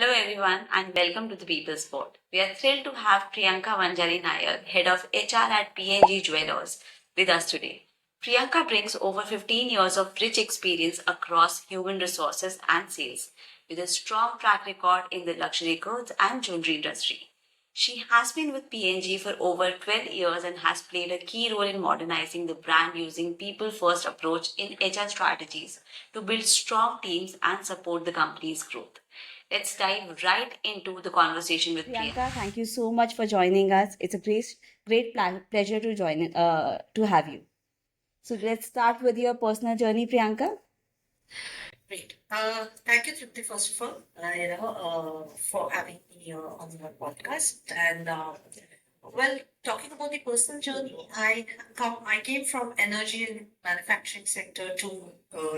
Hello everyone and welcome to the People's Spot. We are thrilled to have Priyanka Vanjari Nair, Head of HR at PNG Jewelers, with us today. Priyanka brings over 15 years of rich experience across human resources and sales, with a strong track record in the luxury goods and jewelry industry. She has been with PNG for over 12 years and has played a key role in modernizing the brand using people first approach in HR strategies to build strong teams and support the company's growth. Let's dive right into the conversation with Priyanka. Priyanka, thank you so much for joining us. It's a pleasure to to have you. So let's start with your personal journey, Priyanka. Great. Thank you, Tripti, first of all, for having me on your podcast. Well, talking about the personal journey, I came from energy and manufacturing sector to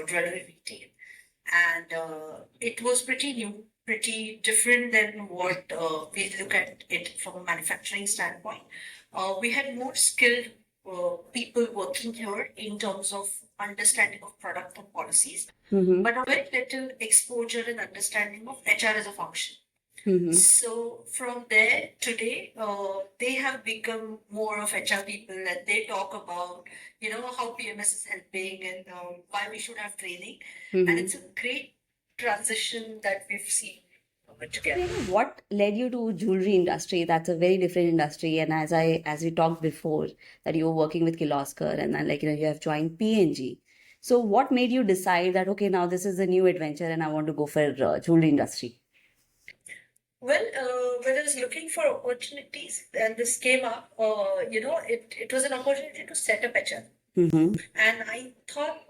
jewelry retail, and it was pretty new, pretty different than what we look at it from a manufacturing standpoint. We had more skilled people working here in terms of understanding of product and policies, Mm-hmm. but a very little exposure and understanding of HR as a function. Mm-hmm. So from there, today, they have become more of HR people, and they talk about, how PMS is helping and why we should have training. And Mm-hmm. it's a great transition that we've seen together. Priyanka, what led you to jewelry industry? That's a very different industry. And as we talked before, that you were working with Kirloskar and then you have joined PNG. So what made you decide that okay, now this is a new adventure and I want to go for jewelry industry? Well, when I was looking for opportunities, and this came up, it was an opportunity to set up HR. Mm-hmm. And I thought,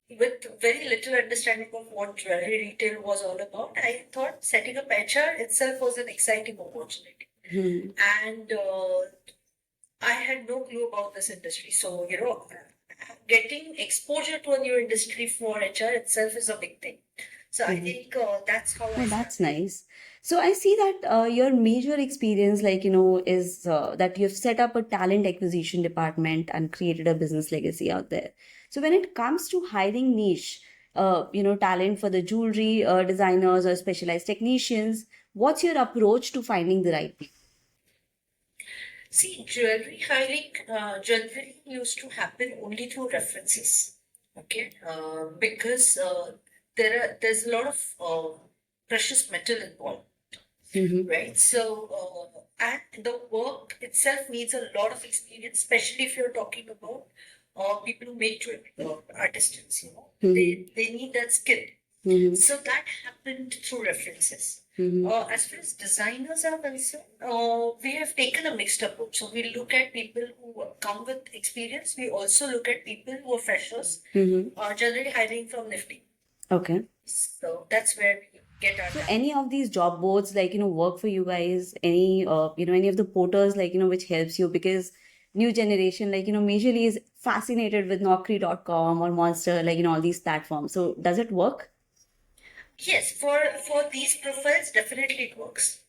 with very little understanding of what jewelry retail was all about, I thought setting up HR itself was an exciting opportunity. Mm-hmm. And I had no clue about this industry. So, getting exposure to a new industry for HR itself is a big thing. So I think that's how I Oh, that's started. nice. So I see that your major experience, is that you've set up a talent acquisition department and created a business legacy out there. So when it comes to hiring niche, talent for the jewelry designers or specialized technicians, what's your approach to finding the right people? See, jewelry used to happen only through references. Okay, because there's a lot of precious metal involved, Mm-hmm. right? So, and the work itself needs a lot of experience, especially if you're talking about people who make jewelry, artisans. They need that skill. Mm-hmm. So that happened through references. Mm-hmm. As far as designers are concerned, we have taken a mixed approach. So we look at people who come with experience. We also look at people who are freshers, Mm-hmm. generally hiring from Nifty. Okay. So that's where we get our So talent. any of these job boards, work for you guys? Any of the portals, which helps you because new generation, majorly is fascinated with Naukri.com or Monster, all these platforms. So does it work? Yes, for these profiles, definitely it works.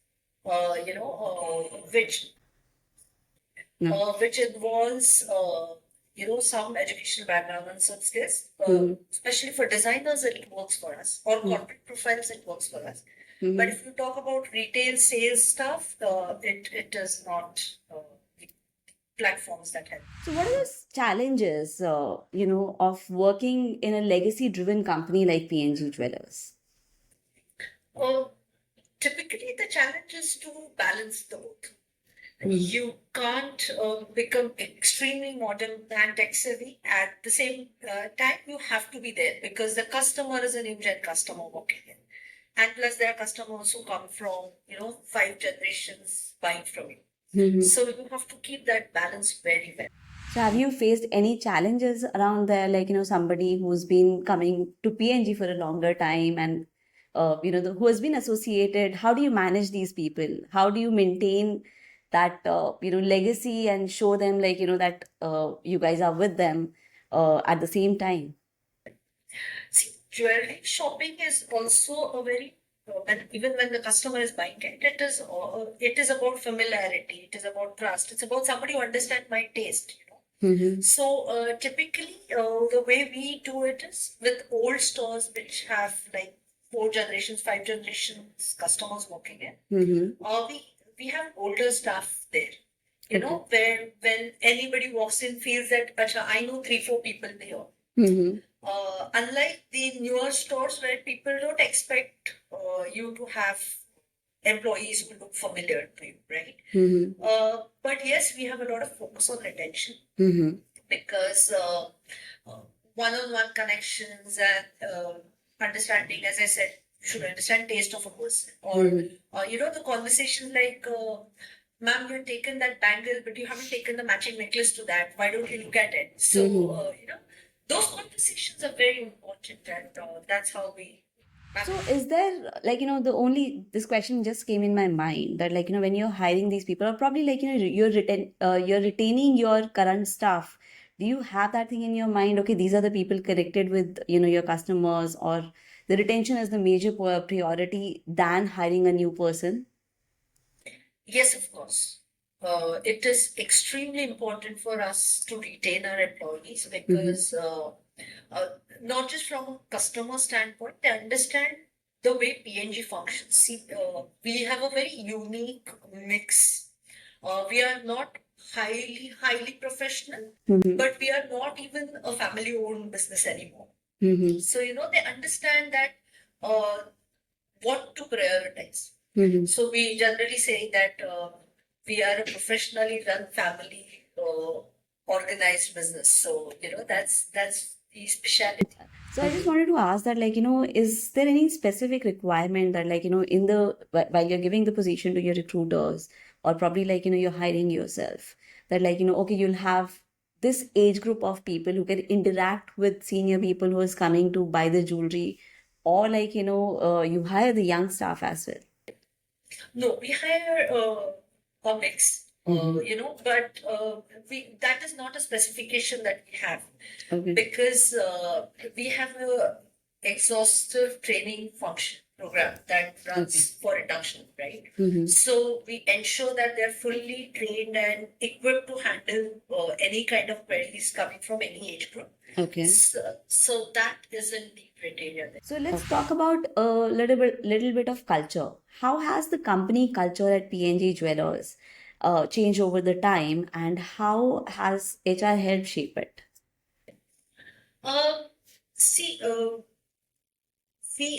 Which involves some educational background and some skills. Mm-hmm. Especially for designers, it works for us. Or corporate profiles, it works for us. But if you talk about retail sales stuff, it does not. The platforms that help. So what are the challenges, of working in a legacy-driven company like PNG Jewelers? Uh, Typically, the challenge is to balance the both. You can't become extremely modern and tech savvy at the same time. You have to be there because the customer is an in-gen customer walking in, and plus there are customers who come from 5 generations buying from you. Mm-hmm. So you have to keep that balance very well. So have you faced any challenges around there, somebody who's been coming to PNG for a longer time and, who has been associated? How do you manage these people? How do you maintain that, legacy and show them, that you guys are with them at the same time? See, jewelry shopping is also a very even when the customer is buying it, it is about familiarity, it is about trust, it's about somebody who understands my taste. Mm-hmm. So typically, the way we do it is with old stores which have like 4 generations, 5 generations customers working in. Mm-hmm. We have older staff there. You Okay. know, where when anybody walks in, feels that, Acha, I know 3, 4 people here. Mm-hmm. Unlike the newer stores where people don't expect you to have employees who look familiar to you, right? Mm-hmm. But yes, we have a lot of focus on retention Mm-hmm. because uh, one-on-one connections and understanding, as I said, you should understand taste of a person. Or, you know, the conversation like, ma'am, you've taken that bangle, but you haven't taken the matching necklace to that. Why don't you look at it? So, you know, those conversations are very important, and that's how we. So is there like the only this question just came in my mind that when you're hiring these people or probably you're retaining your current staff, do you have that thing in your mind, okay, these are the people connected with your customers, or the retention is the major priority than hiring a new person? Yes, of course. It is extremely important for us to retain our employees because uh, not just from a customer standpoint, they understand the way PNG functions. See, we have a very unique mix. We are not highly professional, Mm-hmm. but we are not even a family-owned business anymore. Mm-hmm. So, you know, they understand that uh, what to prioritize. Mm-hmm. So we generally say that we are a professionally run family organized business. So you know that's the specialty. So I just wanted to ask that, is there any specific requirement that, in while you're giving the position to your recruiters, or probably you're hiring yourself, that okay, you'll have this age group of people who can interact with senior people who is coming to buy the jewelry, or you hire the young staff as well. No, we hire a mix. You know, but we that is not a specification that we have Okay. because we have a exhaustive training function program that runs for induction, right? So we ensure that they're fully trained and equipped to handle any kind of queries coming from any age group. Okay. So that isn't the criteria there. So let's talk about a little bit of culture. How has the company culture at PNG Jewelers changed over the time, and how has HR helped shape it? Um, See,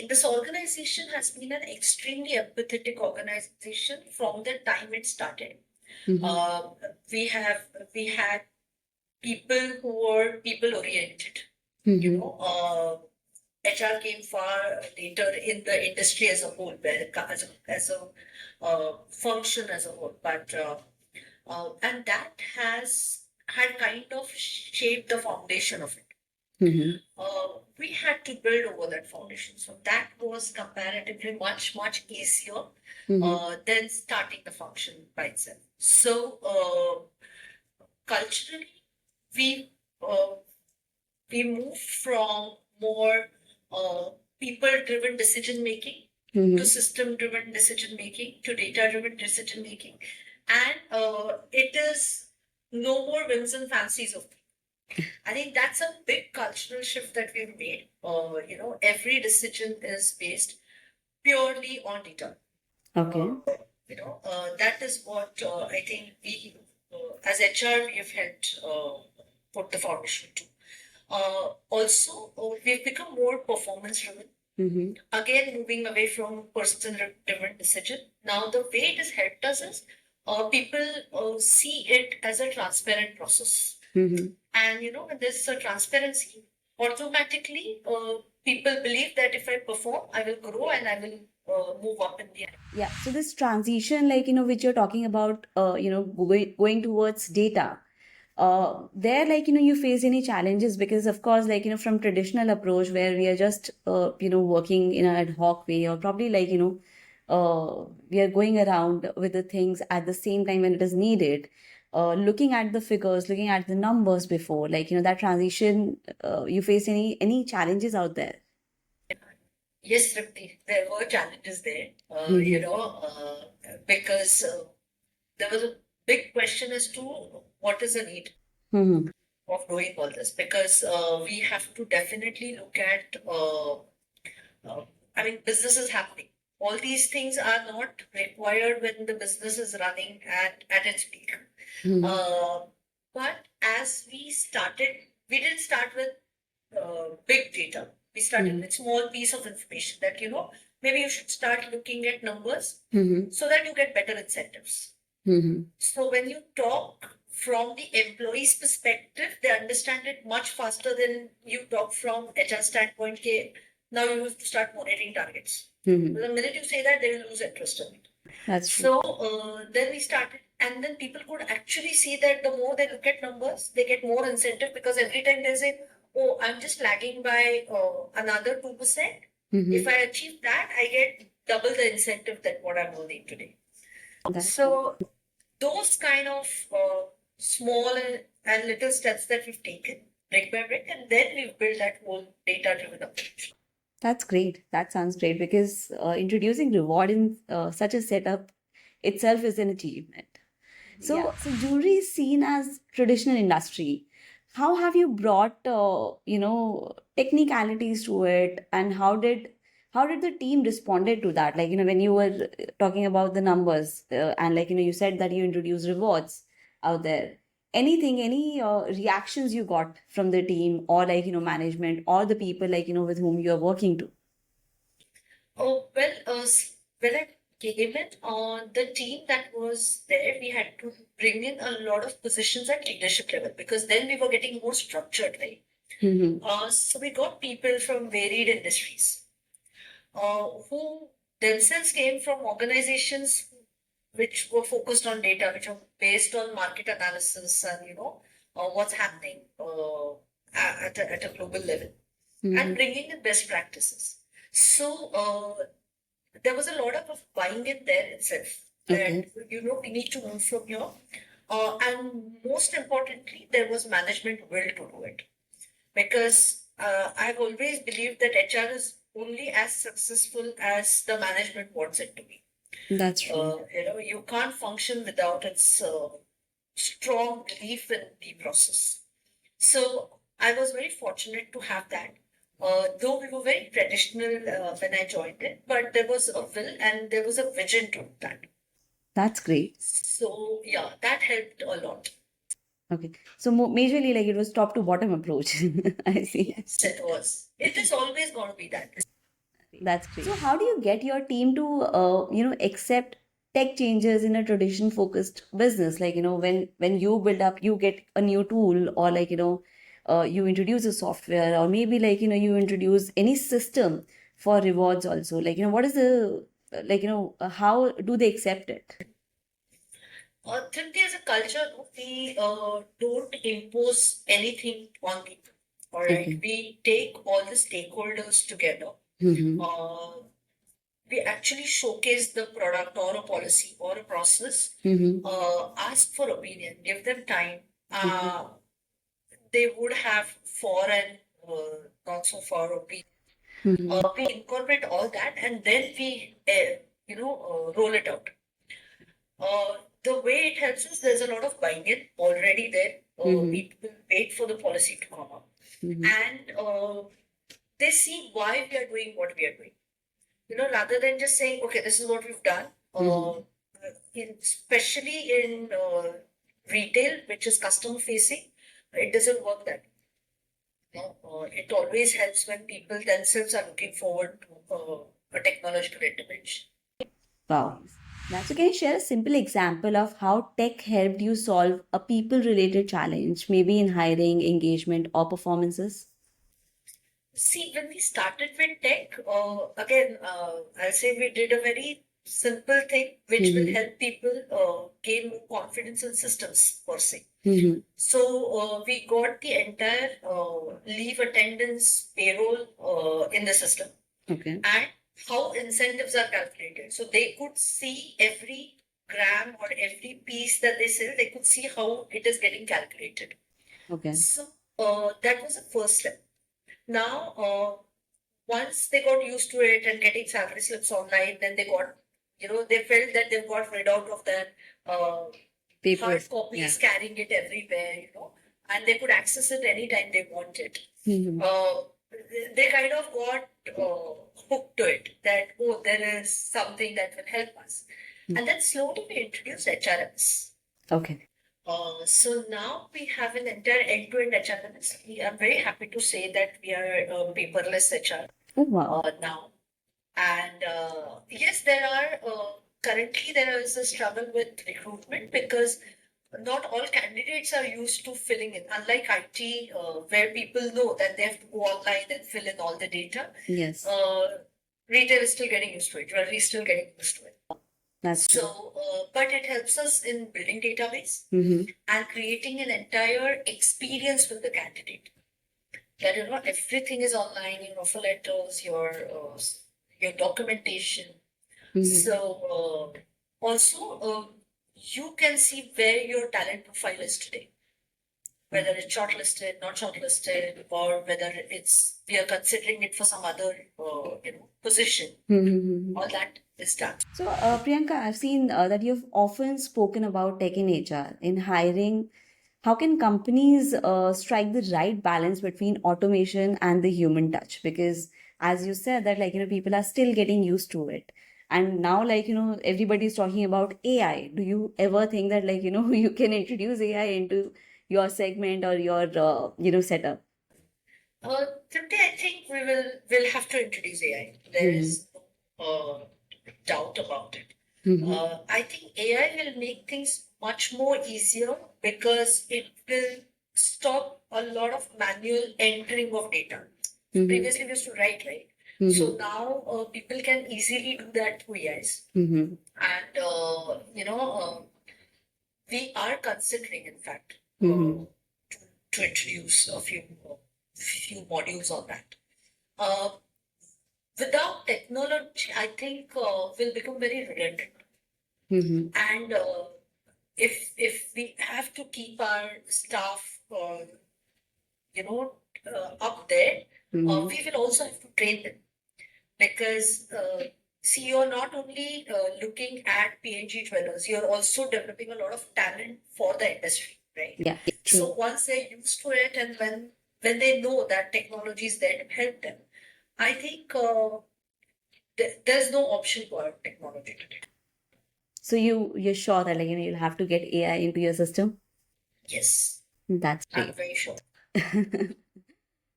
this organization has been an extremely empathetic organization from the time it started. Um, we had people who were people oriented. You know, HR came far later in the industry as a whole, as a function as a whole, but and that has had kind of shaped the foundation of it. We had to build over that foundation. So that was comparatively much easier than starting the function by itself. So culturally, we uh, we moved from more people-driven decision making to system-driven decision making to data-driven decision making, and it is no more whims and fancies of people. I think that's a big cultural shift that we've made. You know, every decision is based purely on data. Okay. You know, that is what I think we, as HR, we have helped put the foundation to. Also, we've become more performance driven. Again, moving away from person driven decision. Now, the way it has helped us is people see it as a transparent process. And you know, when there's a transparency, automatically people believe that if I perform, I will grow and I will move up in the end. Yeah. So this transition, which you're talking about, going towards data, there, you face any challenges because, of course, from traditional approach where we are just, working in an ad hoc way, or probably we are going around with the things at the same time when it is needed. Looking at the figures, looking at the numbers before, that transition, you face any challenges out there? Yes, Tripti, there were challenges there, you know, because there was a big question as to what is the need of doing all this, because we have to definitely look at I mean, business is happening. All these things are not required when the business is running at its peak. Mhm. But as we didn't start with big data. We started Mhm. with small piece of information that, maybe you should start looking at numbers Mhm. so that you get better incentives. Mhm. So when you talk from the employee's perspective, they understand it much faster than you talk from HR standpoint. Ke, now you have to start monitoring targets. Mhm. The minute you say that, they will lose interest in it. That's true. So then we started, and then people could actually see that the more they look at numbers, they get more incentive because every time they say, "Oh, I'm just lagging by another 2%. Mhm. If I achieve that, I get double the incentive than what I'm earning today." That's So those kind of small and little steps that we've taken brick by brick, and then we've built that whole data-driven approach. That's great. That sounds great because introducing reward in such a setup itself is an achievement. Yeah. So jewelry is seen as traditional industry. How have you brought technicalities to it, and how did the team responded to that? Like, when you were talking about the numbers, and like, you said that you introduced rewards out there. Anything, any reactions you got from the team, or like, management, or the people, like, with whom you are working to? Oh, well, when I came in on the team that was there, we had to bring in a lot of positions at leadership level because then we were getting more structured, right? Mhm. So we got people from varied industries who themselves came from organizations which were focused on data, which were based on market analysis and what's happening at a global level, and Mhm. bringing in best practices. So there was a lot of buying in there itself. That Okay. we need to move from here, and most importantly, there was management will to do it because I've always believed that HR is only as successful as the management wants it to be. That's true. You can't function without its strong belief in the process. So I was very fortunate to have that. Though we were very traditional when I joined it, but there was a will and there was a vision to that. That's great. So yeah, that helped a lot. Okay. So majorly, like, it was top to bottom approach. I see. Yes, it was. It is always going to be that. That's great. So how do you get your team to accept tech changes in a tradition focused business? Like, when you build up, you get a new tool, or like, you introduce a software, or maybe like, you introduce any system for rewards also. Like, what is the like, how do they accept it? Tripti as a culture, no, we don't impose anything on people. All right, Okay. we take all the stakeholders together. Mm-hmm. Uh, we actually showcase the product or a policy or a process, Mm-hmm. ask for opinion, give them time. Okay. They would have for and not so far opinion. Mm-hmm. We incorporate all that and then we, roll it out. The way it helps is there's a lot of buy-in already there. Mm-hmm. People wait for the policy to come up, Mm-hmm. and they see why we are doing what we are doing. Rather than just saying, okay, this is what we've done. Mm-hmm. Especially in retail, which is customer facing, it doesn't work that way. It always helps when people themselves are looking forward to a technological intervention. Wow. So can you share a simple example of how tech helped you solve a people-related challenge, maybe in hiring, engagement, or performances? See, when we started with tech, again, I'll say we did a very simple thing which will Mm-hmm. help people gain more confidence in systems per se. Mm-hmm. So we got the entire leave attendance payroll in the system Okay. and how incentives are calculated. So they could see every gram or every piece that they sell, they could see how it is getting calculated. Okay. So that was the first step. Now, once they got used to it and getting salary slips online, then they felt that they've got rid out of that uh, Paper. hard copies, carrying it everywhere, and they could access it anytime they wanted. Mm-hmm. they kind of got hooked to it that, oh, there is something that will help us. Mm. And then slowly we introduced HRMS. Okay. So now we have an entire end-to-end HRMS. I'm very happy to say that we are paperless HR Oh, wow. now. And yes, there are currently there is a struggle with recruitment because not all candidates are used to filling in. Unlike IT, where people know that they have to go online and fill in all the data, Yes, retail is still getting used to it. Jewelry is still getting used to it. that's true. So, but it helps us in building database Mm-hmm. and creating an entire experience with the candidate. That everything is online, your offer letters, your documentation. Mm-hmm. So also you can see where your talent profile is today, whether it's shortlisted, not shortlisted, or whether it's we are considering it for some other position. Mm-hmm. All that is done. So, Priyanka, I've seen that you've often spoken about tech in HR in hiring. How can companies strike the right balance between automation and the human touch? Because as you said that people are still getting used to it. And now everybody's talking about AI. Do you ever think that you can introduce AI into your segment or your setup? Today, I think will have to introduce AI. There is no doubt about it. Mm-hmm. I think AI will make things much more easier because it will stop a lot of manual entering of data. Mm-hmm. Previously, we used to write, right? So now people can easily do that through AIs. Mm-hmm. And, we are considering, in fact, Mm-hmm. to introduce a few modules on that. Uh, Without technology, I think will become very redundant. Mm-hmm. And if we have to keep our staff, up there, Mm-hmm. we will also have to train them because see, you're not only looking at PNG dwellers, you're also developing a lot of talent for the industry, right? Yeah, So true. once they're used to it, and when they know that technology is there to help them, I think there's no option for technology today. So you're sure that you'll have to get AI into your system? Yes, That's I'm great. very sure.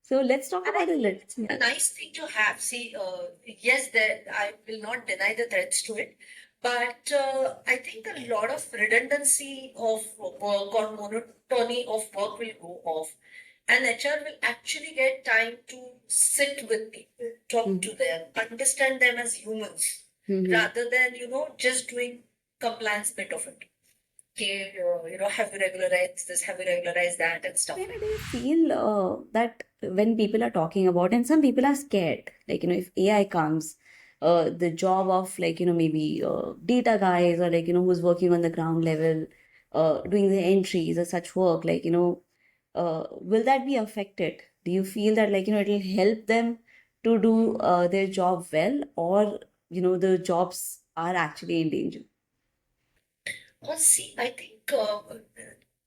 So let's talk And I about a think little. it's a nice thing to have. See, yes, there I will not deny the threats to it, but I think a lot of redundancy of work or monotony of work will go off, and HR will actually get time to sit with people, talk to them, understand them as humans, Mhm. rather than just doing compliance bit of it. Okay, have you regularized this, have you regularized that, and stuff Where like do that. you feel that when people are talking about, and some people are scared, if AI comes, the job of maybe data guys or who's working on the ground level, doing the entries or such work, will that be affected? Do you feel that it'll help them to do their job well, or the jobs are actually in danger? See, I think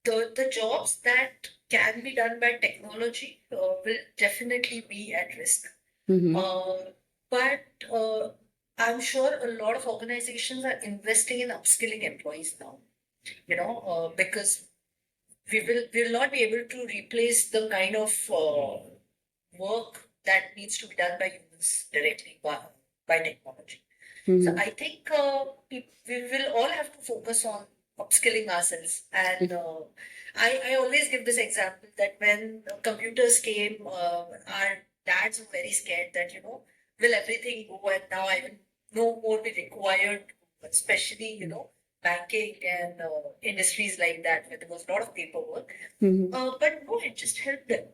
the jobs that can be done by technology will definitely be at risk. Mm-hmm. But I'm sure a lot of organizations are investing in upskilling employees now. Because we will not be able to replace the kind of work that needs to be done by humans directly by technology. So I think we will all have to focus on upskilling ourselves. And I always give this example that when computers came, our dads were very scared that, will everything go and now I will no more be required, especially, banking and industries like that where there was a lot of paperwork. Mm-hmm. But no, it just helped them.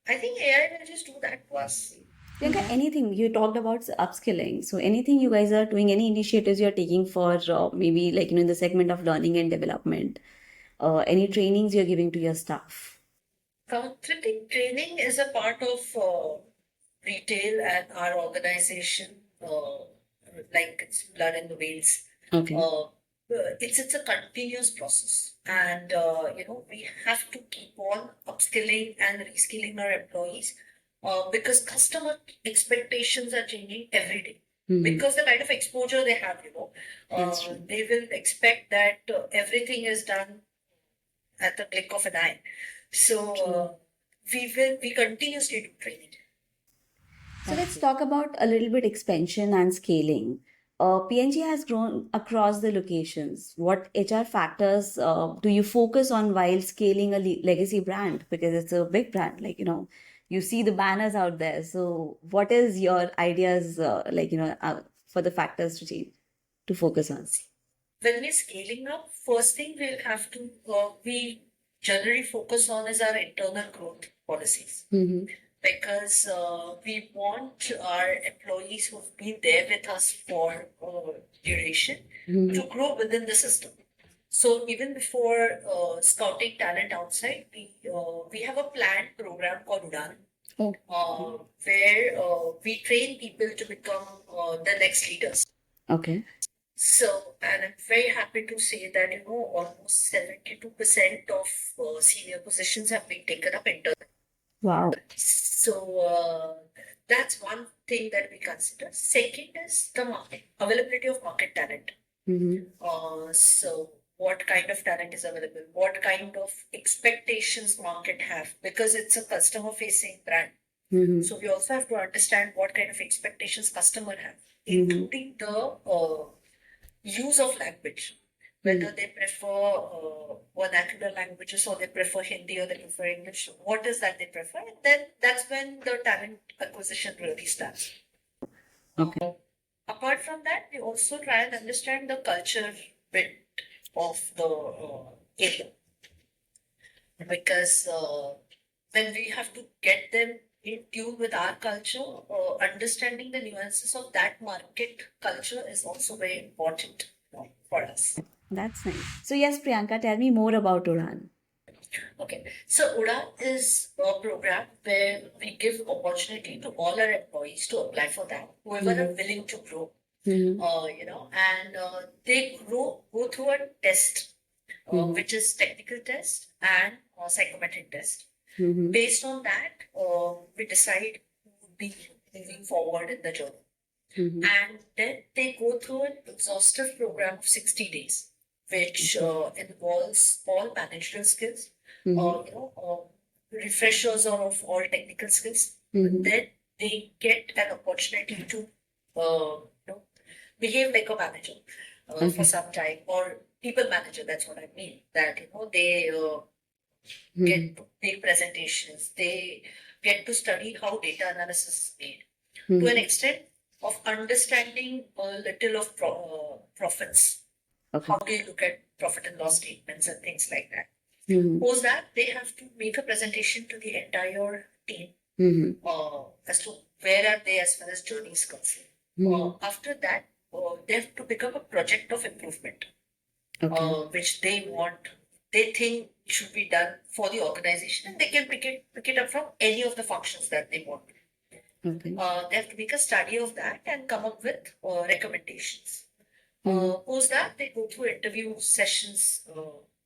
I think AI will just do that to us. Priyanka, anything you talked about upskilling. So anything you guys are doing, any initiatives you're taking for maybe in the segment of learning and development, any trainings you're giving to your staff? Training is a part of retail and our organization, like it's blood in the veins. Okay. It's a continuous process, and we have to keep on upskilling and reskilling our employees because customer expectations are changing every day. Mhm. Because the kind of exposure they have, That's true. they will expect that everything is done at the click of an eye. So we continuously do training. So let's talk about a little bit expansion and scaling. PNG has grown across the locations. What HR factors do you focus on while scaling a legacy brand? Because it's a big brand, like, you see the banners out there. So what is your ideas, for the factors to change, to focus on? When we're scaling up, first thing we'll have to we generally focus on is our internal growth policies. Mm-hmm. Because we want our employees who've been there with us for duration to grow within the system. So even before scouting talent outside, we have a planned program called Udan, where we train people to become the next leaders. Okay. So, and I'm very happy to say that almost 72% of senior positions have been taken up internally. Wow. So that's one thing that we consider. Second is the market availability of market talent. So what kind of talent is available? What kind of expectations market have? Because it's a customer facing brand. So we also have to understand what kind of expectations customer have, including the use of language. Whether they prefer vernacular languages or they prefer Hindi or they prefer English, what is that they prefer? And then that's when the talent acquisition really starts. Okay. Apart from that, we also try and understand the culture bit of the area. Because when we have to get them in tune with our culture, understanding the nuances of that market culture is also very important for us. That's nice. So yes, Priyanka, tell me more about Udan. Okay, so UDAN is a program where we give opportunity to all our employees to apply for that, whoever are willing to grow, and they go through a test, which is technical test and psychometric test. Based on that, we decide who would be moving forward in the journey. And then they go through an exhaustive program of 60 days, which involves all managerial skills, refreshers of all technical skills. Then they get an opportunity to behave like a manager for some time, or people manager. That's what I mean. That they get to make presentations. They get to study how data analysis is made to an extent of understanding a little of profits. Okay. How do you look at profit and loss statements and things like that? Post that, they have to make a presentation to the entire team as to where are they as far as journey is concerned. After that, they have to become a project of improvement, which they think should be done for the organization, and they can pick it up from any of the functions that they want. Okay. They have to make a study of that and come up with recommendations. Post that, they go through interview sessions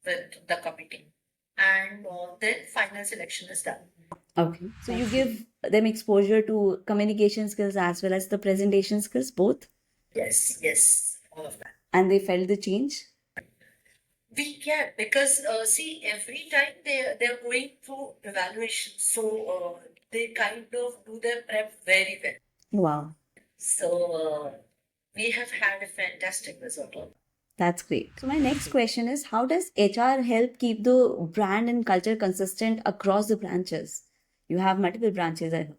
with the committee, and then final selection is done. Okay. So you give them exposure to communication skills as well as the presentation skills, both? Yes, all of that. And they felt the change? We can, because see, every time they're going through evaluation, so they kind of do their prep very well. Wow. So we have had a fantastic result on that. That's great. So my next question is, how does HR help keep the brand and culture consistent across the branches? You have multiple branches, I heard.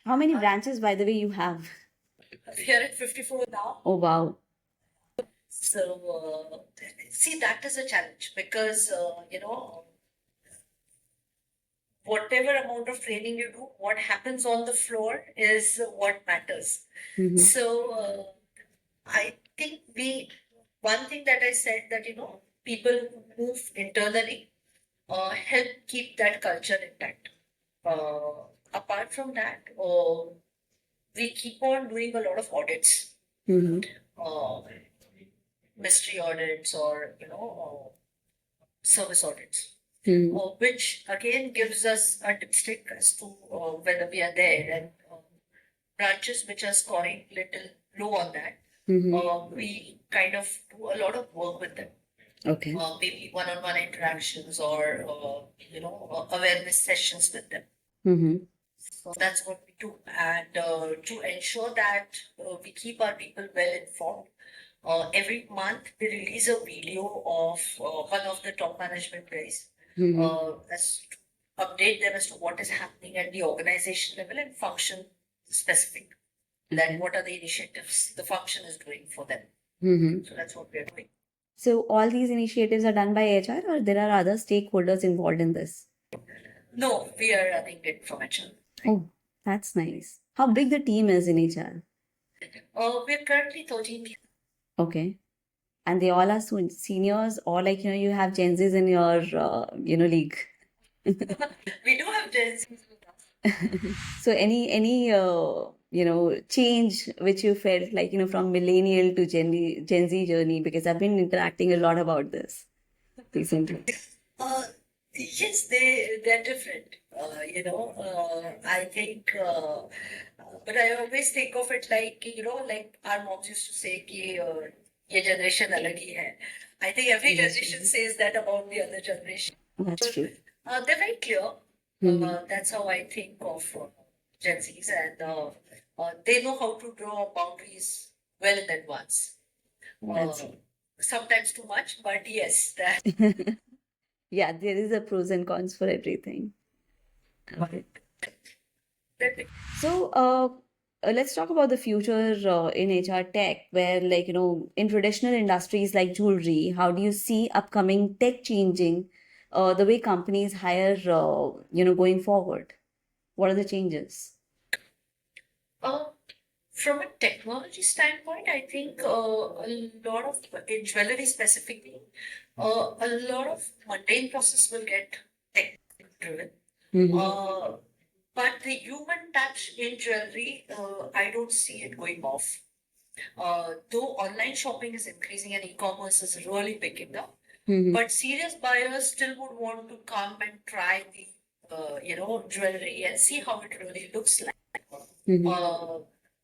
How many branches, by the way, you have? We are at 54 now. Oh, wow. So see, that is a challenge because whatever amount of training you do, what happens on the floor is what matters. So I think one thing that I said that people who move internally help keep that culture intact. Apart from that, we keep on doing a lot of audits, mystery audits, or service audits. which again gives us a dipstick as to whether we are there. And branches which are scoring little low on that, we kind of do a lot of work with them. Okay. Maybe one-on-one interactions or awareness sessions with them. Mm-hmm. So that's what we do. And to ensure that we keep our people well informed, every month we release a video of one of the top management guys as to update them as to what is happening at the organization level and function specific. Then what are the initiatives the function is doing for them. So that's what we're doing. So all these initiatives are done by HR, or there are other stakeholders involved in this? No, we are running it from HR. Oh, that's nice. How big the team is in HR? We're currently 13 people. Okay. And they all are seniors, or like, you have Gen Zs in your, league. We do have Gen Zs with us. So any change which you felt like, from millennial to Gen Z journey, because I've been interacting a lot about this recently. Yes, they're different. I think, but I always think of it like like our moms used to say कि ये generation अलग ही है. I think every Yes. generation says that about the other generation. That's true. They're very clear. That's how I think of Gen Zs, and they know how to draw boundaries well in advance. That's Sometimes too much, but yes, that. Yeah, there is a pros and cons for everything. Okay. So, let's talk about the future in HR tech, where, like, in traditional industries like jewelry, how do you see upcoming tech changing the way companies hire, going forward? What are the changes? From a technology standpoint, I think a lot of, in jewelry specifically, a lot of mundane process will get tech driven. But the human touch in jewelry, I don't see it going off. Though online shopping is increasing and e-commerce is really picking up, but serious buyers still would want to come and try the jewelry and see how it really looks like.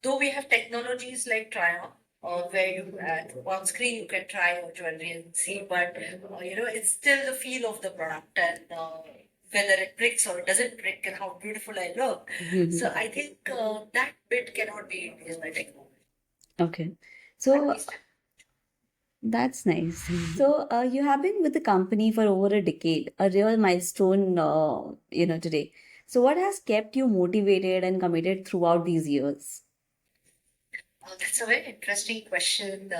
Though we have technologies like Try-On, where you on screen you can try your jewelry and see, but it's still the feel of the product and whether it pricks or it doesn't prick and how beautiful I look. So I think that bit cannot be replaced by technology. Okay. At So least that's nice. So you have been with the company for over a decade, a real milestone, today. So what has kept you motivated and committed throughout these years? That's a very interesting question,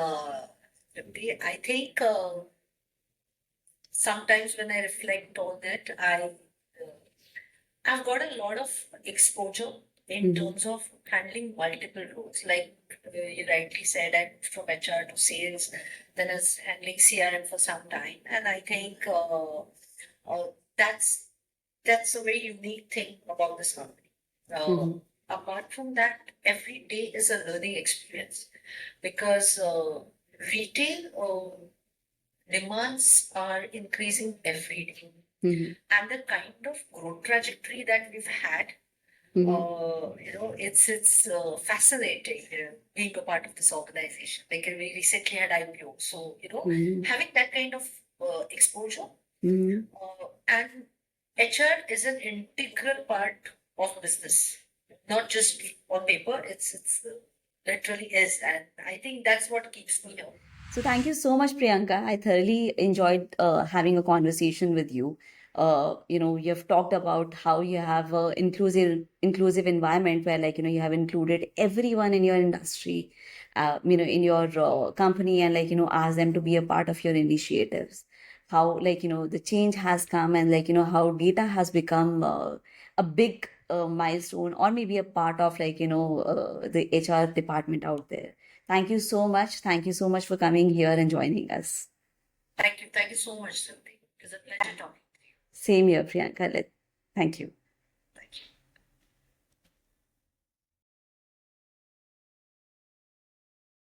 Dimple. I think sometimes when I reflect on it, I've got a lot of exposure in terms of handling multiple roles. Like you rightly said, I'm from HR to sales, then I was handling CRM for some time, and I think that's a very unique thing about this company. Apart from that, every day is a learning experience because retail demands are increasing every day. And the kind of growth trajectory that we've had, it's fascinating being a part of this organization. Like we recently had IPO, so having that kind of exposure, and HR is an integral part of business, not just on paper. It's literally is, and I think that's what keeps me here. So thank you so much, Priyanka. I thoroughly enjoyed having a conversation with you. You've talked about how you have a inclusive environment where, like, you have included everyone in your industry, in your company, and, like, ask them to be a part of your initiatives. How, like, the change has come, and, like, how data has become a big milestone, or maybe a part of, like, the HR department out there. Thank you so much. Thank you so much for coming here and joining us. Thank you so much, Sylvie. It was a pleasure talking. Same here, Priyanka. Thank you.